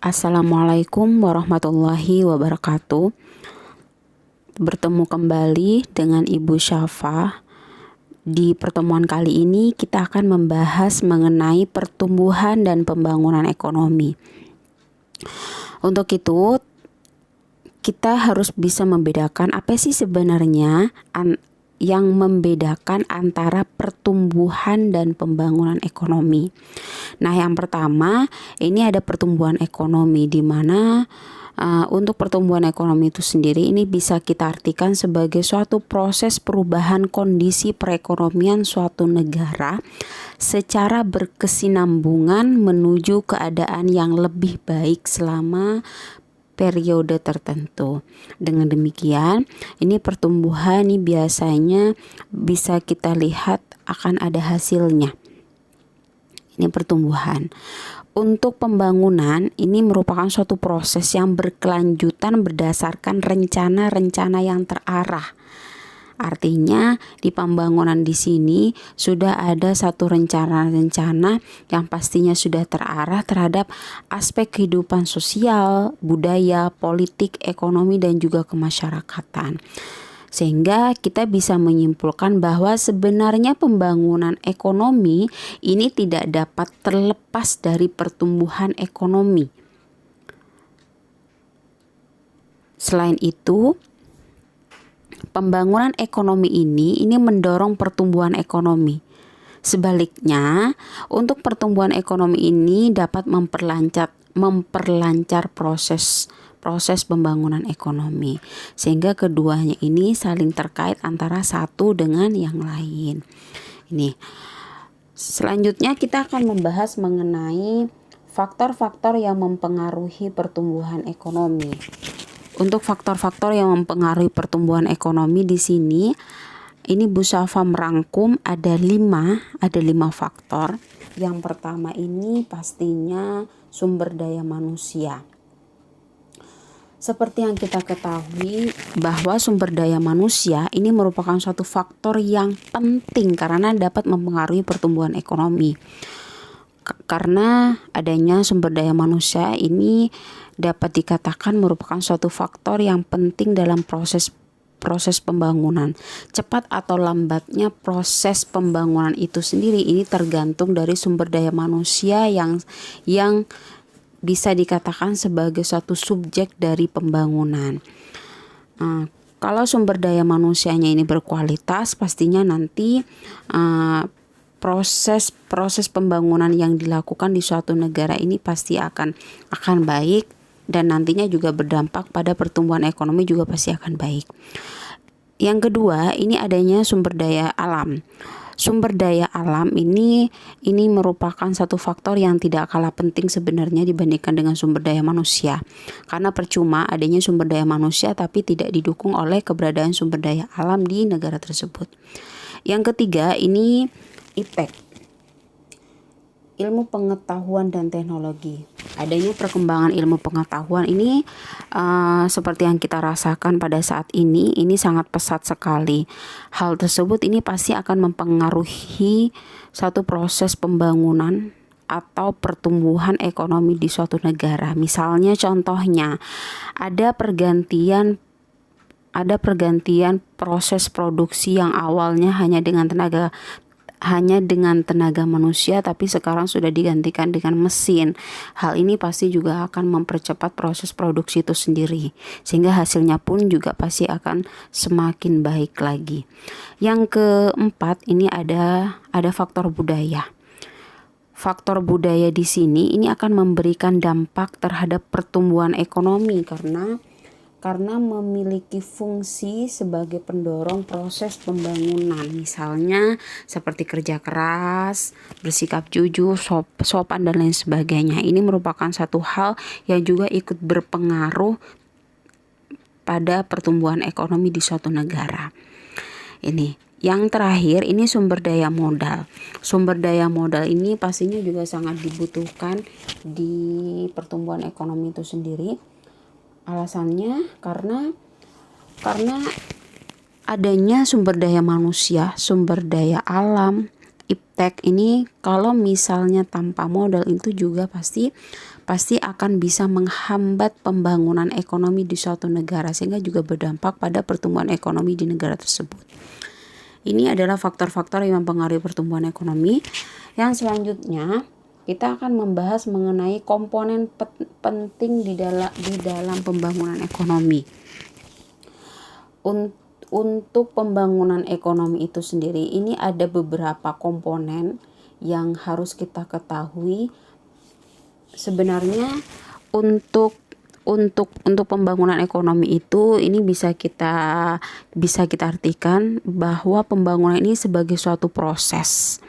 Assalamualaikum warahmatullahi wabarakatuh. Bertemu kembali dengan Ibu Syafa. Di pertemuan kali ini kita akan membahas mengenai pertumbuhan dan pembangunan ekonomi. Untuk itu, kita harus bisa membedakan apa sih sebenarnya yang membedakan antara pertumbuhan dan pembangunan ekonomi. Nah, yang pertama, ini ada pertumbuhan ekonomi di mana untuk pertumbuhan ekonomi itu sendiri ini bisa kita artikan sebagai suatu proses perubahan kondisi perekonomian suatu negara secara berkesinambungan menuju keadaan yang lebih baik selama periode tertentu. Dengan demikian, ini pertumbuhan ini biasanya bisa kita lihat akan ada hasilnya. Ini pertumbuhan. Untuk pembangunan, ini merupakan suatu proses yang berkelanjutan berdasarkan rencana-rencana yang terarah. Artinya di pembangunan di sini sudah ada satu rencana-rencana yang pastinya sudah terarah terhadap aspek kehidupan sosial, budaya, politik, ekonomi, dan juga kemasyarakatan. Sehingga kita bisa menyimpulkan bahwa sebenarnya pembangunan ekonomi ini tidak dapat terlepas dari pertumbuhan ekonomi. Selain itu, pembangunan ekonomi ini mendorong pertumbuhan ekonomi. Sebaliknya, untuk pertumbuhan ekonomi ini dapat memperlancar proses pembangunan ekonomi, sehingga keduanya ini saling terkait antara satu dengan yang lain. Ini selanjutnya kita akan membahas mengenai faktor-faktor yang mempengaruhi pertumbuhan ekonomi. Untuk faktor-faktor yang mempengaruhi pertumbuhan ekonomi di sini, ini Bu Syafa merangkum ada 5 faktor. Yang pertama ini pastinya sumber daya manusia. Seperti yang kita ketahui bahwa sumber daya manusia ini merupakan suatu faktor yang penting karena dapat mempengaruhi pertumbuhan ekonomi. Karena adanya sumber daya manusia ini dapat dikatakan merupakan suatu faktor yang penting dalam proses pembangunan. Cepat atau lambatnya proses pembangunan itu sendiri ini tergantung dari sumber daya manusia yang bisa dikatakan sebagai suatu subjek dari pembangunan. Kalau sumber daya manusianya ini berkualitas, pastinya nanti proses pembangunan yang dilakukan di suatu negara ini pasti akan baik, dan nantinya juga berdampak pada pertumbuhan ekonomi juga pasti akan baik. Yang kedua, ini adanya sumber daya alam. Sumber daya alam ini merupakan satu faktor yang tidak kalah penting sebenarnya dibandingkan dengan sumber daya manusia. Karena percuma adanya sumber daya manusia tapi tidak didukung oleh keberadaan sumber daya alam di negara tersebut. Yang ketiga, ini IPTEK. Ilmu pengetahuan dan teknologi. Adanya perkembangan ilmu pengetahuan ini seperti yang kita rasakan pada saat ini sangat pesat sekali. Hal tersebut ini pasti akan mempengaruhi satu proses pembangunan atau pertumbuhan ekonomi di suatu negara. Misalnya contohnya ada pergantian proses produksi yang awalnya hanya dengan tenaga manusia, tapi sekarang sudah digantikan dengan mesin. Hal ini pasti juga akan mempercepat proses produksi itu sendiri, sehingga hasilnya pun juga pasti akan semakin baik lagi. Yang keempat, ini ada faktor budaya. Faktor budaya di sini ini akan memberikan dampak terhadap pertumbuhan ekonomi karena memiliki fungsi sebagai pendorong proses pembangunan. Misalnya seperti kerja keras, bersikap jujur, sopan, dan lain sebagainya. Ini merupakan satu hal yang juga ikut berpengaruh pada pertumbuhan ekonomi di suatu negara. Ini yang terakhir, ini sumber daya modal. Sumber daya modal ini pastinya juga sangat dibutuhkan di pertumbuhan ekonomi itu sendiri. Alasannya karena adanya sumber daya manusia, sumber daya alam, iptek ini kalau misalnya tanpa modal itu juga pasti akan bisa menghambat pembangunan ekonomi di suatu negara, sehingga juga berdampak pada pertumbuhan ekonomi di negara tersebut. Ini adalah faktor-faktor yang mempengaruhi pertumbuhan ekonomi. Yang selanjutnya kita akan membahas mengenai komponen penting di dalam pembangunan ekonomi. Untuk pembangunan ekonomi itu sendiri, ini ada beberapa komponen yang harus kita ketahui. Sebenarnya untuk pembangunan ekonomi itu, ini bisa kita artikan bahwa pembangunan ini sebagai suatu proses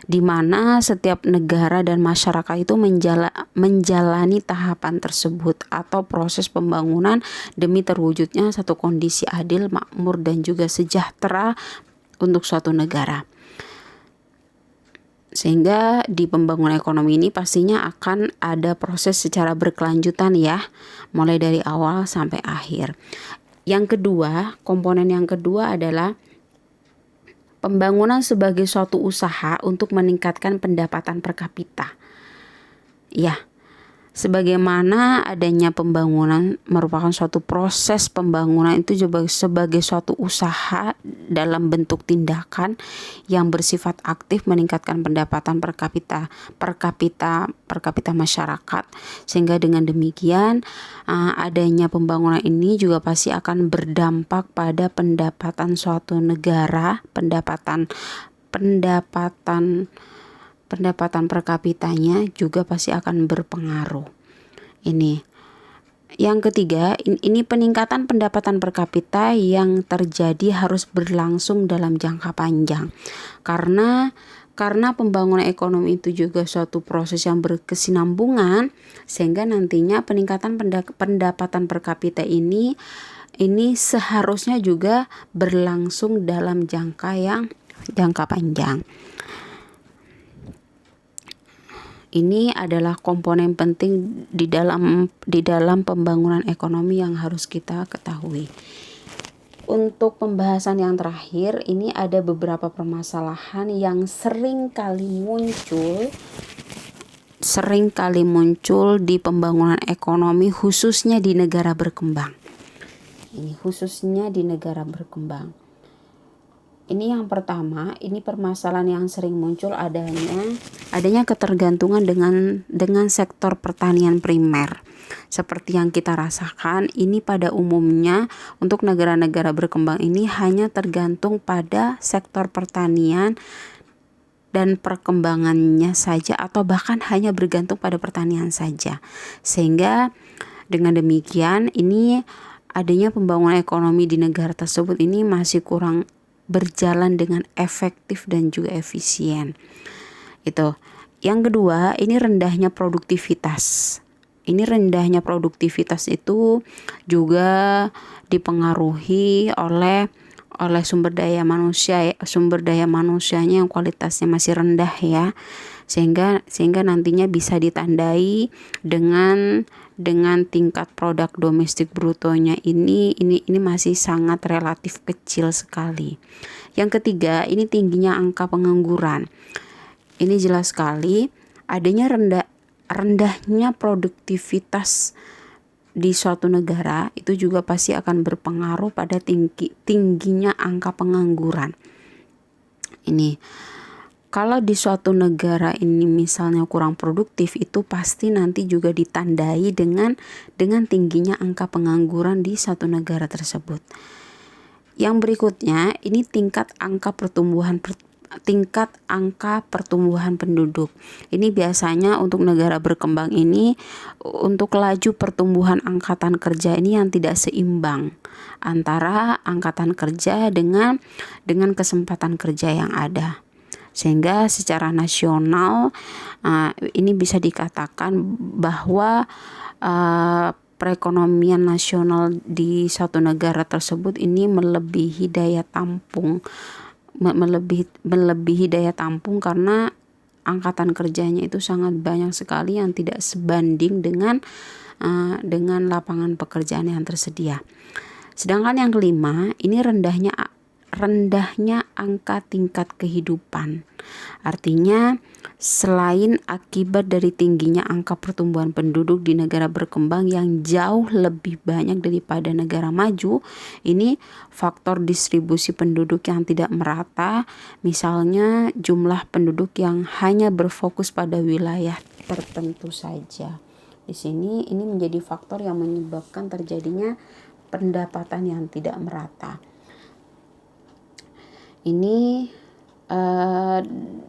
di mana setiap negara dan masyarakat itu menjalani tahapan tersebut atau proses pembangunan demi terwujudnya satu kondisi adil, makmur, dan juga sejahtera untuk suatu negara. Sehingga di pembangunan ekonomi ini pastinya akan ada proses secara berkelanjutan ya, mulai dari awal sampai akhir. Yang kedua, komponen yang kedua adalah pembangunan sebagai suatu usaha untuk meningkatkan pendapatan per kapita. Ya, sebagaimana adanya pembangunan merupakan suatu proses pembangunan itu sebagai suatu usaha dalam bentuk tindakan yang bersifat aktif meningkatkan pendapatan per kapita masyarakat, sehingga dengan demikian adanya pembangunan ini juga pasti akan berdampak pada pendapatan suatu negara, pendapatan per kapitanya juga pasti akan berpengaruh. Ini yang ketiga, ini peningkatan pendapatan per kapita yang terjadi harus berlangsung dalam jangka panjang, karena pembangunan ekonomi itu juga suatu proses yang berkesinambungan, sehingga nantinya peningkatan pendapatan per kapita ini seharusnya juga berlangsung dalam jangka panjang. Ini adalah komponen penting di dalam pembangunan ekonomi yang harus kita ketahui. Untuk pembahasan yang terakhir, ini ada beberapa permasalahan yang sering kali muncul di pembangunan ekonomi, khususnya di negara berkembang. Ini yang pertama, ini permasalahan yang sering muncul adanya ketergantungan dengan sektor pertanian primer. Seperti yang kita rasakan, ini pada umumnya untuk negara-negara berkembang ini hanya tergantung pada sektor pertanian dan perkembangannya saja, atau bahkan hanya bergantung pada pertanian saja. Sehingga dengan demikian, ini adanya pembangunan ekonomi di negara tersebut ini masih kurang berjalan dengan efektif dan juga efisien. Itu. Yang kedua, ini rendahnya produktivitas. Itu juga dipengaruhi oleh sumber daya manusianya yang kualitasnya masih rendah ya. Sehingga nantinya bisa ditandai dengan tingkat produk domestik brutonya ini masih sangat relatif kecil sekali. Yang ketiga, ini tingginya angka pengangguran. Ini jelas sekali adanya rendahnya produktivitas di suatu negara itu juga pasti akan berpengaruh pada tingginya angka pengangguran. Ini kalau di suatu negara ini misalnya kurang produktif, itu pasti nanti juga ditandai dengan tingginya angka pengangguran di suatu negara tersebut. Yang berikutnya, ini tingkat angka pertumbuhan penduduk. Ini biasanya untuk negara berkembang ini, untuk laju pertumbuhan angkatan kerja ini yang tidak seimbang antara angkatan kerja dengan kesempatan kerja yang ada. Sehingga secara nasional ini bisa dikatakan bahwa perekonomian nasional di satu negara tersebut ini melebihi daya tampung karena angkatan kerjanya itu sangat banyak sekali yang tidak sebanding dengan lapangan pekerjaan yang tersedia. Sedangkan yang kelima, ini rendahnya rendahnya angka tingkat kehidupan. Artinya, selain akibat dari tingginya angka pertumbuhan penduduk di negara berkembang yang jauh lebih banyak daripada negara maju, ini faktor distribusi penduduk yang tidak merata, misalnya jumlah penduduk yang hanya berfokus pada wilayah tertentu saja. Di sini ini menjadi faktor yang menyebabkan terjadinya pendapatan yang tidak merata. Ini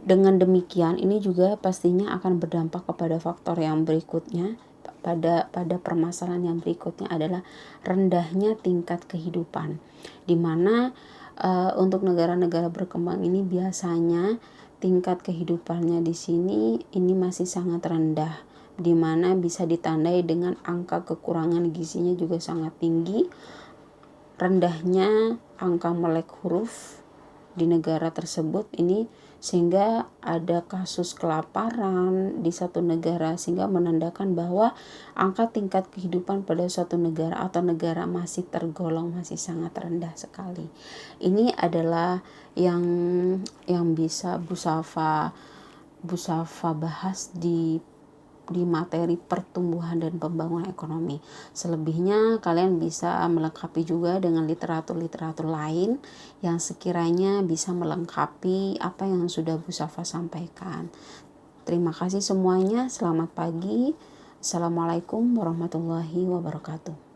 dengan demikian ini juga pastinya akan berdampak kepada faktor yang berikutnya, pada permasalahan yang berikutnya adalah rendahnya tingkat kehidupan, di mana untuk negara-negara berkembang ini biasanya tingkat kehidupannya di sini ini masih sangat rendah, di mana bisa ditandai dengan angka kekurangan gizinya juga sangat tinggi, rendahnya angka melek huruf di negara tersebut ini, sehingga ada kasus kelaparan di satu negara, sehingga menandakan bahwa angka tingkat kehidupan pada suatu negara atau negara masih tergolong masih sangat rendah sekali. Ini adalah yang bisa Bu Safa bahas di materi pertumbuhan dan pembangunan ekonomi. Selebihnya kalian bisa melengkapi juga dengan literatur-literatur lain yang sekiranya bisa melengkapi apa yang sudah Bu Safa sampaikan. Terima kasih semuanya, selamat pagi. Assalamualaikum warahmatullahi wabarakatuh.